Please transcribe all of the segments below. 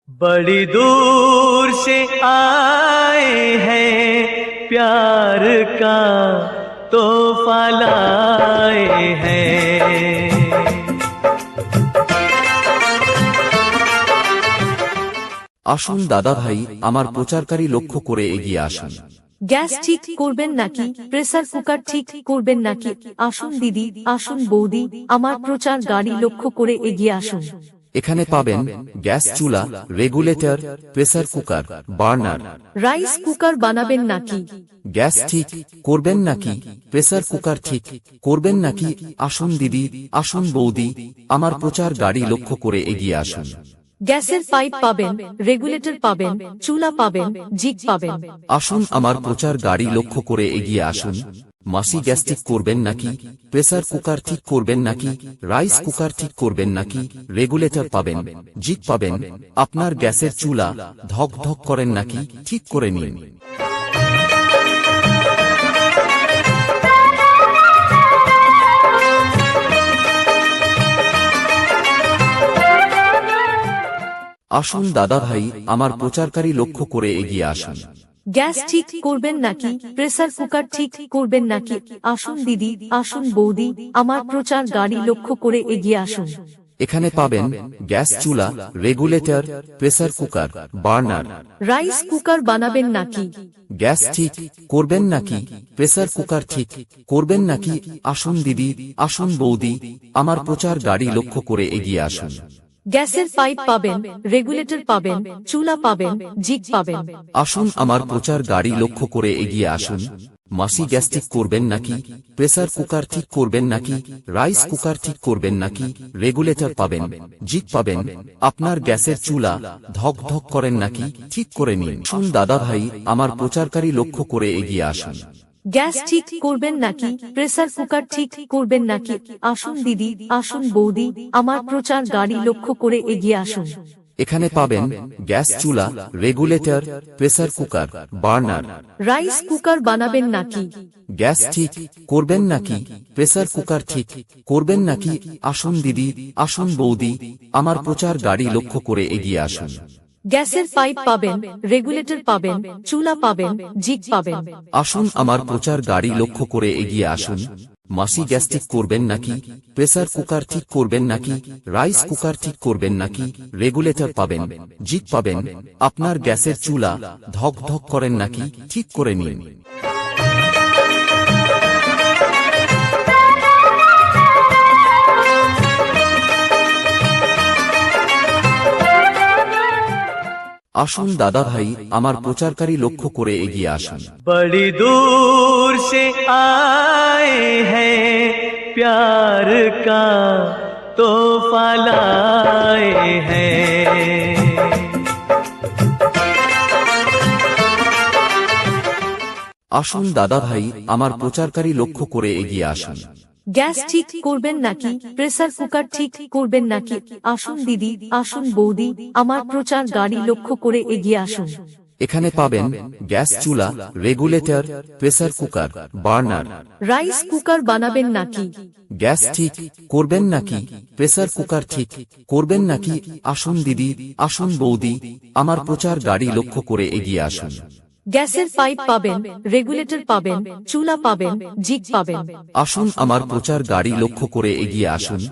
बड़ी दूर से आए हैं प्यार का तोहफा लाए हैं। আসুন দাদা ভাই, আমার প্রচারকারী লক্ষ্য করে এগিয়ে আসুন। গ্যাস ঠিক করবেন নাকি, প্রেসার কুকার ঠিক করবেন নাকি? আসুন দিদি, আসুন বৌদি, আমার প্রচার গাড়ি লক্ষ্য করে এগিয়ে আসুন। এখানে পাবেন গ্যাস চুলা, regulator, pressure cooker, burner. Rice cooker বানাবেন নাকি? গ্যাস ঠিক করবেন নাকি, প্রেসার কুকার ঠিক করবেন নাকি? আসুন দিদি, আসুন বৌদি, আমার প্রচার গাড়ি লক্ষ্য করে এগিয়ে আসুন। গ্যাসের পাইপ পাবেন, রেগুলেটর পাবেন, চুলা পাবেন, জিগ পাবেন। আসুন আমার প্রচার গাড়ি লক্ষ্য করে এগিয়ে আসুন। মাসি গ্যাস ঠিক করবেন নাকি, প্রেসার কুকার ঠিক করবেন নাকি, রাইস কুকার ঠিক করবেন নাকি? রেগুলেটর পাবেন, জিগ পাবেন। আপনার গ্যাসের চুলা ধক ধক করেন নাকি? ঠিক করে নিন। আসুন দাদা ভাই, আমার প্রচারকারী লক্ষ্য করে এগিয়ে আসুন। গ্যাস ঠিক করবেন নাকি, প্রেসার কুকার ঠিক করবেন নাকি? আসুন দিদি, আসুন বৌদি, আমার প্রচার গাড়ি লক্ষ্য করে এগিয়ে আসুন। এখানে পাবেন গ্যাস চুলা, regulator, pressure cooker, burner. Rice cooker বানাবেন নাকি? গ্যাস ঠিক করবেন নাকি, প্রেসার কুকার ঠিক করবেন নাকি? আসুন দিদি, আসুন বৌদি, আমার প্রচার গাড়ি লক্ষ্য করে এগিয়ে আসুন। গ্যাসের পাইপ পাবেন, রেগুলেটর পাবেন, চুলা পাবেন, জিগ পাবেন। আসুন আমার প্রচার গাড়ি লক্ষ্য করে এগিয়ে আসুন। মাসি গ্যাস ঠিক করবেন নাকি, প্রেসার কুকার ঠিক করবেন নাকি, রাইস কুকার ঠিক করবেন নাকি? রেগুলেটর পাবেন, জিগ পাবেন। আপনার গ্যাসের চুলা ধক ধক করেন নাকি? ঠিক করে নিন। শুন দাদা ভাই, আমার প্রচারকারী লক্ষ্য করে এগিয়ে আসুন। গ্যাস ঠিক করবেন নাকি, প্রেসার কুকার ঠিক করবেন নাকি? আসুন দিদি, আসুন বৌদি, আমার প্রচার গাড়ি লক্ষ্য করে এগিয়ে আসুন। এখানে পাবেন গ্যাস চুলা, regulator, pressure cooker, burner. Rice cooker বানাবেন নাকি? গ্যাস ঠিক করবেন নাকি, প্রেসার কুকার ঠিক করবেন নাকি? আসুন দিদি, আসুন বৌদি, আমার প্রচার গাড়ি লক্ষ্য করে এগিয়ে আসুন। গ্যাসের পাইপ পাবেন, রেগুলেটর পাবেন, চুলা পাবেন, জিগ পাবেন। আসুন আমার প্রচার গাড়ি লক্ষ্য করে এগিয়ে আসুন। মাসি গ্যাস ঠিক করবেন নাকি, প্রেসার কুকার ঠিক করবেন নাকি, রাইস কুকার ঠিক করবেন নাকি? রেগুলেটর পাবেন, জিগ পাবেন। আপনার গ্যাসের চুলা ধক ধক করেন নাকি? ঠিক করে নিন। আসুন দাদা ভাই, আমার প্রচারকারী লক্ষ্য করে এগিয়ে আসুন। बड़ी दूर से आए हैं प्यार का तोहफा लाए हैं। আসুন দাদা ভাই, আমার প্রচারকারী লক্ষ্য করে এগিয়ে আসুন। গ্যাস ঠিক করবেন নাকি, প্রেসার কুকার ঠিক করবেন নাকি? আসুন দিদি, আসুন বৌদি, আমার প্রচার গাড়ি লক্ষ্য করে এগিয়ে আসুন। এখানে পাবেন গ্যাস চুলা, regulator, pressure cooker, burner. Rice cooker বানাবেন নাকি? গ্যাস ঠিক করবেন নাকি, প্রেসার কুকার ঠিক করবেন নাকি? আসুন দিদি, আসুন বৌদি, আমার প্রচার গাড়ি লক্ষ্য করে এগিয়ে আসুন। গ্যাসের পাইপ পাবেন, রেগুলেটর পাবেন, চুলা পাবেন, জিগ পাবেন। আসুন আমার প্রচার গাড়ি লক্ষ্য করে এগিয়ে আসুন।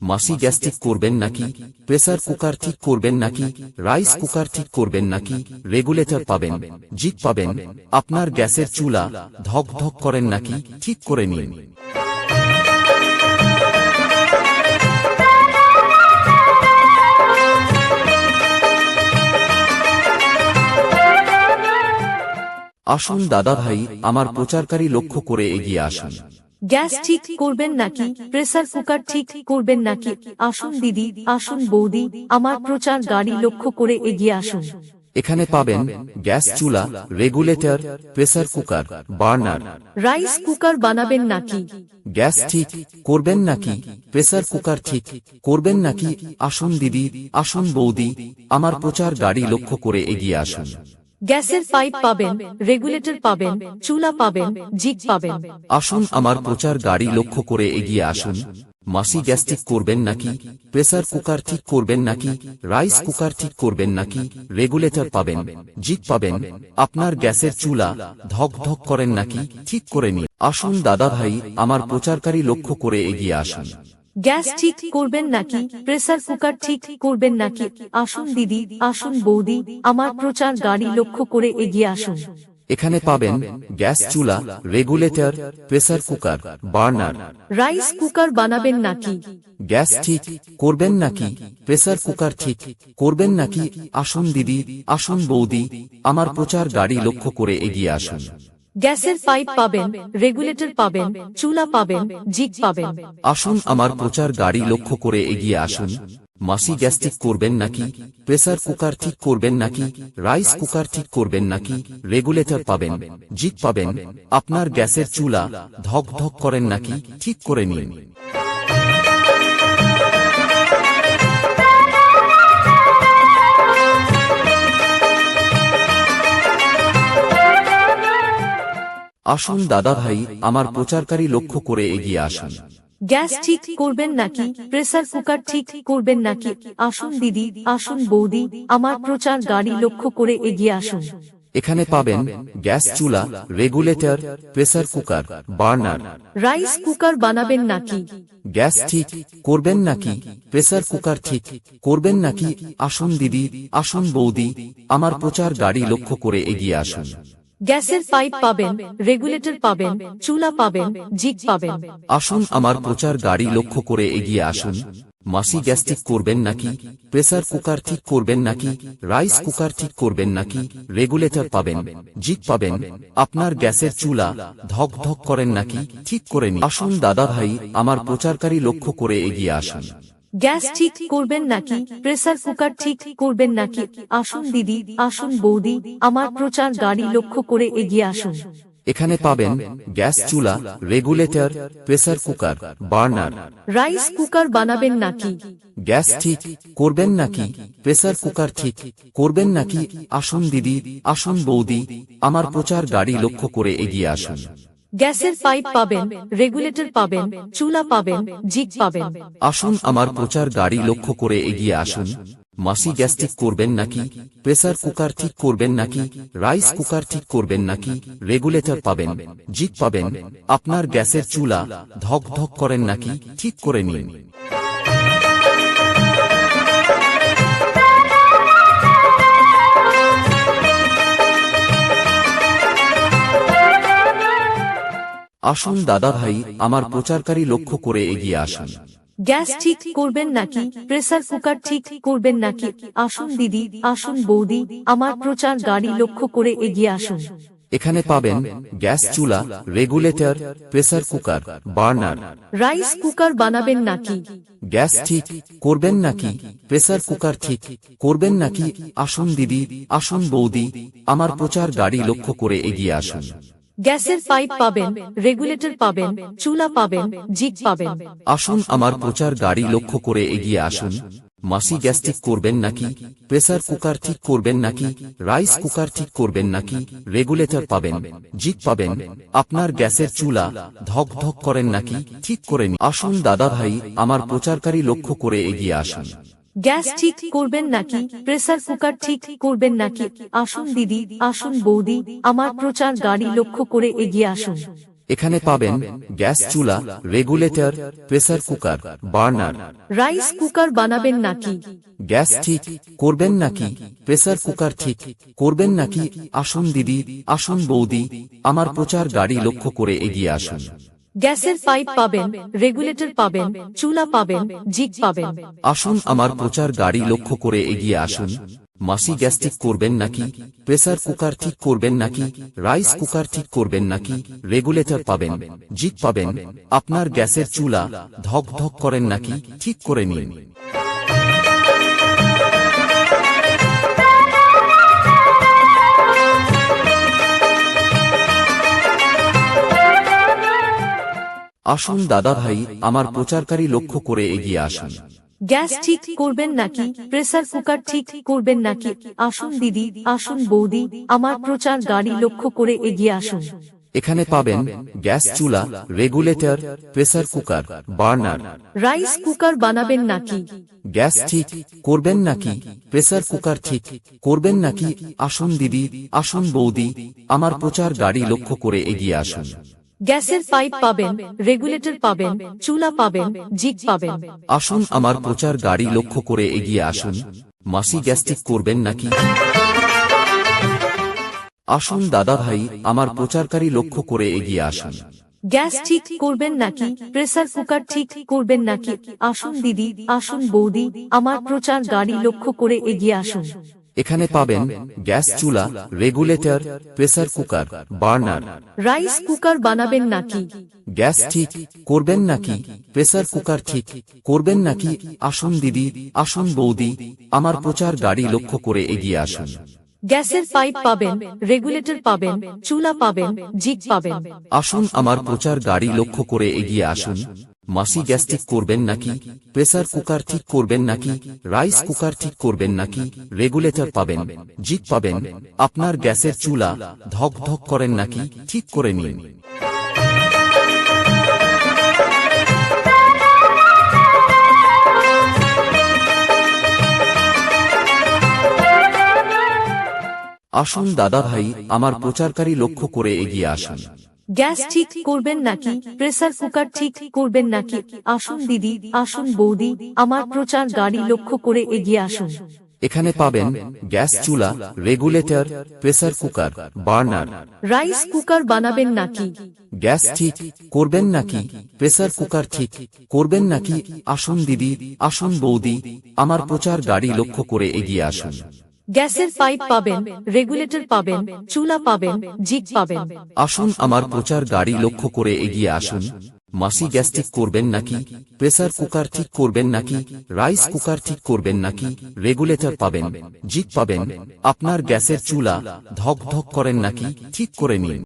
মাসি গ্যাস ঠিক করবেন নাকি, প্রেসার কুকার ঠিক করবেন নাকি, রাইস কুকার ঠিক করবেন নাকি? রেগুলেটর পাবেন, জিগ পাবেন। আপনার গ্যাসের চুলা ধক ধক করেন নাকি? ঠিক করে নিন। আসুন দাদা ভাই, আমার প্রচারকারী লক্ষ্য করে এগিয়ে আসুন। গ্যাস ঠিক করবেন নাকি, প্রেসার কুকার ঠিক করবেন নাকি? আসুন দিদি, আসুন বৌদি, আমার প্রচার গাড়ি লক্ষ্য করে এগিয়ে আসুন। এখানে পাবেন গ্যাস চুলা, regulator, pressure cooker, burner. Rice cooker বানাবেন নাকি? গ্যাস ঠিক করবেন নাকি, প্রেসার কুকার ঠিক করবেন নাকি? আসুন দিদি, আসুন বৌদি, আমার প্রচার গাড়ি লক্ষ্য করে এগিয়ে আসুন। গ্যাসের পাইপ পাবেন, রেগুলেটর পাবেন, চুলা পাবেন, জিগ পাবেন। আসুন আমার প্রচার গাড়ি লক্ষ্য করে এগিয়ে আসুন। মাসি গ্যাস্ট্রিক করবেন নাকি, প্রেসার কুকার ঠিক করবেন নাকি, রাইস কুকার ঠিক করবেন নাকি, রেগুলেটর পাবেন, জিক পাবেন, আপনার গ্যাসের চুলা ধক ধক করেন নাকি, ঠিক করে নিন। আসুন দাদা ভাই, আমার প্রচারকারী লক্ষ্য করে এগিয়ে আসুন। গ্যাস ঠিক করবেন নাকি, প্রেসার কুকার ঠিক করবেন নাকি, আসুন দিদি, আসুন বৌদি, আমার প্রচার গাড়ি লক্ষ্য করে এগিয়ে আসুন। এখানে পাবেন গ্যাস চুলা, regulator, pressure cooker, burner. Rice cooker বানাবেন নাকি, গ্যাস ঠিক করবেন নাকি, প্রেসার কুকার ঠিক করবেন নাকি, আসুন দিদি, আসুন বৌদি, আমার প্রচার গাড়ি লক্ষ্য করে এগিয়ে আসুন। গ্যাসের পাইপ পাবেন, রেগুলেটর পাবেন, চুলা পাবেন, জিক পাবেন। আসুন আমার প্রচার গাড়ি লক্ষ্য করে এগিয়ে আসুন। মাসি গ্যাস্ট্রিক করবেন নাকি, প্রেসার কুকার ঠিক করবেন নাকি, রাইস কুকার ঠিক করবেন নাকি, রেগুলেটর পাবেন, জিক পাবেন, আপনার গ্যাসের চুলা ধক ধক করেন নাকি, ঠিক করে নিন। আসুন দাদা ভাই, আমার প্রচারকারী লক্ষ্য করে এগিয়ে আসুন। গ্যাস ঠিক করবেন নাকি, প্রেসার কুকার ঠিক করবেন নাকি, আসুন দিদি, আসুন বৌদি, আমার প্রচার গাড়ি লক্ষ্য করে এগিয়ে আসুন। এখানে পাবেন গ্যাস চুলা, regulator, pressure cooker, burner. Rice cooker বানাবেন নাকি, গ্যাস ঠিক করবেন নাকি, প্রেসার কুকার ঠিক করবেন নাকি, আসুন দিদি, আসুন বৌদি, আমার প্রচার গাড়ি লক্ষ্য করে এগিয়ে আসুন। গ্যাসের পাইপ পাবেন, রেগুলেটর পাবেন, চুলা পাবেন, জিক পাবেন। আসুন আমার প্রচার গাড়ি লক্ষ্য করে এগিয়ে আসুন। মাসি গ্যাস্ট্রিক করবেন নাকি, প্রেসার কুকার ঠিক করবেন নাকি, রাইস কুকার ঠিক করবেন নাকি, রেগুলেটর পাবেন, জিক পাবেন, আপনার গ্যাসের চুলা ধক ধক করেন নাকি, ঠিক করে নিন। আসুন দাদা ভাই, আমার প্রচারকারী লক্ষ্য করে এগিয়ে আসুন। গ্যাস ঠিক করবেন নাকি, প্রেসার কুকার ঠিক করবেন নাকি, আসুন দিদি, আসুন বৌদি, আমার প্রচার গাড়ি লক্ষ্য করে এগিয়ে আসুন। এখানে পাবেন গ্যাস চুলা, regulator, pressure cooker, burner. Rice cooker বানাবেন নাকি, গ্যাস ঠিক করবেন নাকি, প্রেসার কুকার ঠিক করবেন নাকি, আসুন দিদি, আসুন বৌদি, আমার প্রচার গাড়ি লক্ষ্য করে এগিয়ে আসুন। গ্যাসের পাইপ পাবেন, রেগুলেটর পাবেন, চুলা পাবেন, জিক পাবেন। আসুন আমার প্রচার গাড়ি লক্ষ্য করে এগিয়ে আসুন। মাসি গ্যাস্ট্রিক করবেন নাকি, প্রেসার কুকার ঠিক করবেন নাকি, রাইস কুকার ঠিক করবেন নাকি, রেগুলেটর পাবেন, জিক পাবেন, আপনার গ্যাসের চুলা ধক ধক করেন নাকি, ঠিক করে নিন। আসুন দাদা ভাই, আমার প্রচারকারী লক্ষ্য করে এগিয়ে আসুন। গ্যাস ঠিক করবেন নাকি, প্রেসার কুকার ঠিক করবেন নাকি, আসুন দিদি, আসুন বৌদি, আমার প্রচার গাড়ি লক্ষ্য করে এগিয়ে আসুন। এখানে পাবেন গ্যাস চুলা, regulator, pressure cooker, burner. Rice cooker বানাবেন নাকি, গ্যাস ঠিক করবেন নাকি, প্রেসার কুকার ঠিক করবেন নাকি, আসুন দিদি, আসুন বৌদি, আমার প্রচার গাড়ি লক্ষ্য করে এগিয়ে আসুন। গ্যাসের পাইপ পাবেন, রেগুলেটর পাবেন, চুলা পাবেন, জিক পাবেন। আসুন আমার প্রচার গাড়ি লক্ষ্য করে এগিয়ে আসুন। মাসি গ্যাস্ট্রিক করবেন নাকি, প্রেসার কুকার ঠিক করবেন নাকি, রাইস কুকার ঠিক করবেন নাকি, রেগুলেটর পাবেন, জিক পাবেন, আপনার গ্যাসের চুলা ধক ধক করেন নাকি, ঠিক করে নিন। আসুন দাদা ভাই, আমার প্রচারকারী লক্ষ্য করে এগিয়ে আসুন। গ্যাস ঠিক করবেন নাকি, প্রেসার কুকার ঠিক করবেন নাকি, আসুন দিদি, আসুন বৌদি, আমার প্রচার গাড়ি লক্ষ্য করে এগিয়ে আসুন। এখানে পাবেন গ্যাস চুলা, regulator, pressure cooker, burner. Rice cooker বানাবেন নাকি, গ্যাস ঠিক করবেন নাকি, প্রেসার কুকার ঠিক করবেন নাকি, আসুন দিদি, আসুন বৌদি, আমার প্রচার গাড়ি লক্ষ্য করে এগিয়ে আসুন। গ্যাসের পাইপ পাবেন, রেগুলেটর পাবেন, চুলা পাবেন, জিক পাবেন। আসুন আমার প্রচার গাড়ি লক্ষ্য করে এগিয়ে আসুন। মাসি গ্যাস্ট্রিক করবেন নাকি, প্রেসার কুকার ঠিক করবেন নাকি, রাইস কুকার ঠিক করবেন নাকি, রেগুলেটর পাবেন, জিক পাবেন, আপনার গ্যাসের চুলা ধক ধক করেন নাকি, ঠিক করে নিন। আসুন দাদা ভাই, আমার প্রচারকারী লক্ষ্য করে এগিয়ে আসুন। গ্যাস ঠিক করবেন নাকি, প্রেসার কুকার ঠিক করবেন নাকি, আসুন দিদি, আসুন বৌদি, আমার প্রচার গাড়ি লক্ষ্য করে এগিয়ে আসুন। এখানে পাবেন গ্যাস চুলা, regulator, pressure cooker, burner. Rice cooker বানাবেন নাকি? গ্যাস ঠিক করবেন নাকি? প্রেসার কুকার ঠিক করবেন নাকি? আসুন দিদি, আসুন বৌদি, আমার প্রচার গাড়ি লক্ষ্য করে এগিয়ে আসুন। গ্যাসের পাইপ পাবেন, রেগুলেটর পাবেন, চুলা পাবেন, জিগ পাবেন। আসুন আমার প্রচার গাড়ি লক্ষ্য করে এগিয়ে আসুন। মাসি গ্যাস ঠিক করবেন নাকি? আসুন দাদা ভাই, আমার প্রচারকারী লক্ষ্য করে এগিয়ে আসুন। গ্যাস ঠিক করবেন নাকি? প্রেসার কুকার ঠিক করবেন নাকি? আসুন দিদি, আসুন বৌদি, আমার প্রচার গাড়ি লক্ষ্য করে এগিয়ে আসুন। এখানে পাবেন গ্যাস চুলা, regulator, pressure cooker, burner. Rice cooker বানাবেন নাকি? গ্যাস ঠিক করবেন নাকি? প্রেসার কুকার ঠিক করবেন নাকি? আসুন দিদি, আসুন বৌদি, আমার প্রচার গাড়ি লক্ষ্য করে এগিয়ে আসুন। গ্যাসের পাইপ পাবেন, রেগুলেটর পাবেন, চুলা পাবেন, জিগ পাবেন। আসুন আমার প্রচার গাড়ি লক্ষ্য করে এগিয়ে আসুন। মাসি গ্যাস ঠিক করবেন নাকি? প্রেসার কুকার ঠিক করবেন নাকি? রাইস কুকার ঠিক করবেন নাকি? রেগুলেটর পাবেন, জিগ পাবেন। আপনার গ্যাসের চুলা ধক ধক করেন নাকি? ঠিক করে নিন। আসুন দাদা ভাই, আমার প্রচারকারী লক্ষ্য করে এগিয়ে আসুন। গ্যাস ঠিক করবেন নাকি? প্রেসার কুকার ঠিক করবেন নাকি? আসুন দিদি, আসুন বৌদি, আমার প্রচার গাড়ি লক্ষ্য করে এগিয়ে আসুন। এখানে পাবেন গ্যাস চুলা, regulator, pressure cooker, burner. Rice cooker বানাবেন নাকি? গ্যাস ঠিক করবেন নাকি? প্রেসার কুকার ঠিক করবেন নাকি? আসুন দিদি, আসুন বৌদি, আমার প্রচার গাড়ি লক্ষ্য করে এগিয়ে আসুন। গ্যাসের পাইপ পাবেন, রেগুলেটর পাবেন, চুলা পাবেন, জিগ পাবেন। আসুন আমার প্রচার গাড়ি লক্ষ্য করে এগিয়ে আসুন। মাসি গ্যাস ঠিক করবেন নাকি? প্রেসার কুকার ঠিক করবেন নাকি? রাইস কুকার ঠিক করবেন নাকি? রেগুলেটর পাবেন, জিগ পাবেন। আপনার গ্যাসের চুলা ধক ধক করেন নাকি? ঠিক করে নিন।